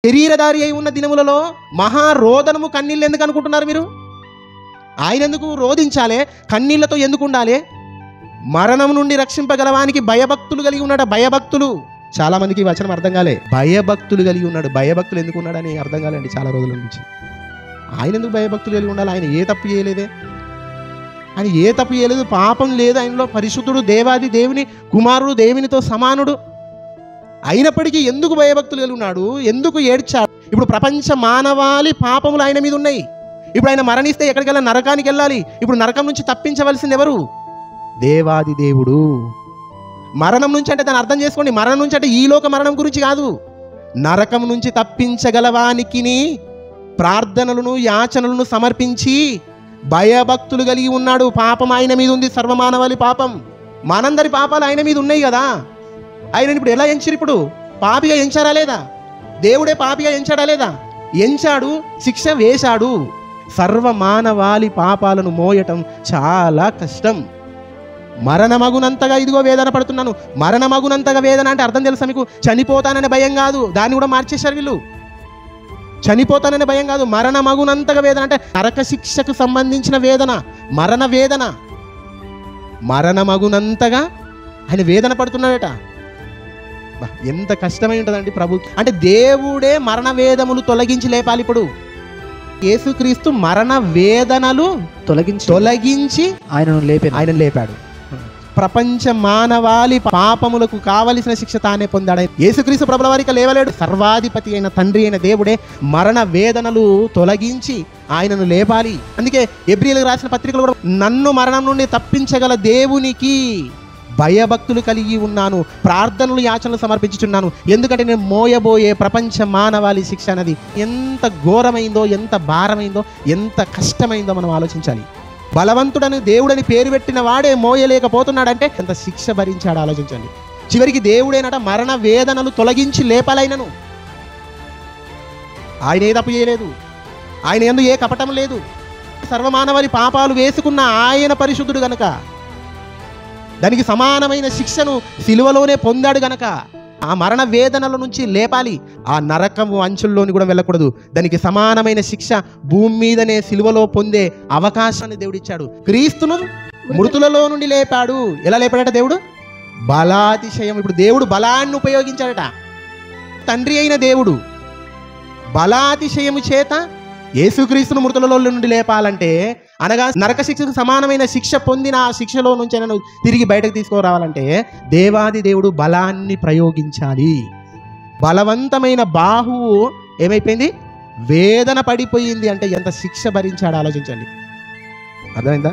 శరీరధారి అయి ఉన్న దినములలో మహారోదనము కన్నీళ్ళు ఎందుకు అనుకుంటున్నారు మీరు? ఆయన ఎందుకు రోధించాలి? కన్నీళ్లతో ఎందుకు ఉండాలి? మరణం నుండి రక్షింపగలవానికి భయభక్తులు కలిగి ఉన్నాడు. భయభక్తులు చాలా మందికి ఈ వచనం అర్థం కాలే. భయభక్తులు కలిగి ఉన్నాడు. భయభక్తులు ఎందుకు ఉన్నాడని అర్థం కాలేండి చాలా రోజుల నుంచి. ఆయన ఎందుకు భయభక్తులు కలిగి ఉండాలి? ఆయన ఏ తప్పు చేయలేదే. ఆయన ఏ తప్పు చేయలేదు, పాపం లేదు ఆయనలో. పరిశుద్ధుడు, దేవాది దేవుని కుమారుడు, దేవునితో సమానుడు. అయినప్పటికీ ఎందుకు భయభక్తులు కలిగి ఉన్నాడు? ఎందుకు ఏడ్చాడు? ఇప్పుడు ప్రపంచ మానవాళి పాపములు ఆయన మీద ఉన్నాయి. ఇప్పుడు ఆయన మరణిస్తే ఎక్కడికి వెళ్ళాలి? నరకానికి వెళ్ళాలి. ఇప్పుడు నరకం నుంచి తప్పించవలసింది ఎవరు? దేవాది దేవుడు. మరణం నుంచి అంటే దాన్ని అర్థం చేసుకోండి. మరణం నుంచి అంటే ఈ లోక మరణం గురించి కాదు. నరకం నుంచి తప్పించగలవానికి ప్రార్థనలను యాచనలను సమర్పించి భయభక్తులు కలిగి ఉన్నాడు. పాపం ఆయన మీద ఉంది. సర్వమానవాళి పాపం, మనందరి పాపాలు ఆయన మీద ఉన్నాయి కదా. ఆయన ఇప్పుడు ఎలా ఎంచారు? ఇప్పుడు పాపిగా ఎంచారా లేదా? దేవుడే పాపిగా ఎంచాడా లేదా? ఎంచాడు, శిక్ష వేశాడు. సర్వమానవాళి పాపాలను మోయటం చాలా కష్టం. మరణమగునంతగా ఇదిగో వేదన పడుతున్నాను. మరణమగునంతగా వేదన అంటే అర్థం తెలుసా మీకు? చనిపోతాననే భయం కాదు. దాన్ని కూడా మార్చేశారు వీళ్ళు. చనిపోతాననే భయం కాదు, మరణమగునంతగా వేదన అంటే నరక శిక్షకు సంబంధించిన వేదన, మరణ వేదన. మరణమగునంతగా ఆయన వేదన పడుతున్నాడట. ఎంత కష్టమై ఉంటుందండి ప్రభుకి. అంటే దేవుడే మరణ వేదములు తొలగించి లేపాలి. ఇప్పుడు యేసుక్రీస్తు మరణ వేదనలు తొలగించి ఆయన లేపాడు. ప్రపంచ మానవాళి పాపములకు కావలసిన శిక్ష తానే పొందాడు. యేసుక్రీస్తు ప్రభుల వారికి లేవలేడు. సర్వాధిపతి అయిన తండ్రి అయిన దేవుడే మరణ వేదనలు తొలగించి ఆయనను లేపాలి. అందుకే ఎబ్రీయులకు రాసిన పత్రికలు కూడా నన్ను మరణం నుండి తప్పించగల దేవునికి భయభక్తులు కలిగి ఉన్నాను, ప్రార్థనలు యాచనలు సమర్పించుచున్నాను. ఎందుకంటే నేను మోయబోయే ప్రపంచ మానవాళి శిక్ష అనేది ఎంత ఘోరమైందో, ఎంత భారమైందో, ఎంత కష్టమైందో మనం ఆలోచించాలి. బలవంతుడని దేవుడని పేరు పెట్టిన వాడే మోయలేకపోతున్నాడంటే ఎంత శిక్ష భరించాడో ఆలోచించండి. చివరికి దేవుడేనట మరణ వేదనలు తొలగించి లేపాలైనను. ఆయన ఏ తప్పు చేయలేదు, ఆయన యందు ఏ కపటం లేదు. సర్వమానవాళి పాపాలు వేసుకున్న ఆయన పరిశుద్ధుడు గనక, దానికి సమానమైన శిక్షను సిలువలోనే పొందాడు గనక ఆ మరణ వేదనల నుంచి లేపాలి. ఆ నరకము అంచుల్లోని కూడా వెళ్ళకూడదు. దానికి సమానమైన శిక్ష భూమి మీదనే సిలువలో పొందే అవకాశాన్ని దేవుడిచ్చాడు. క్రీస్తును మృతులలో నుండి లేపాడు. ఎలా లేపాడట దేవుడు? బలాతిశయం. ఇప్పుడు దేవుడు బలాన్ని ఉపయోగించాడట. తండ్రి అయిన దేవుడు బలాతిశయము చేత యేసుక్రీస్తును మృతులలో నుండి లేపాలంటే, అనగా నరక శిక్షకు సమానమైన శిక్ష పొందిన ఆ శిక్షలో నుంచి నన్ను తిరిగి బయటకు తీసుకురావాలంటే దేవాది దేవుడు బలాన్ని ప్రయోగించాలి. బలవంతమైన బాహువు ఏమైపోయింది? వేదన పడిపోయింది. అంటే ఎంత శిక్ష భరించాడో ఆలోచించండి. అర్థమైందా?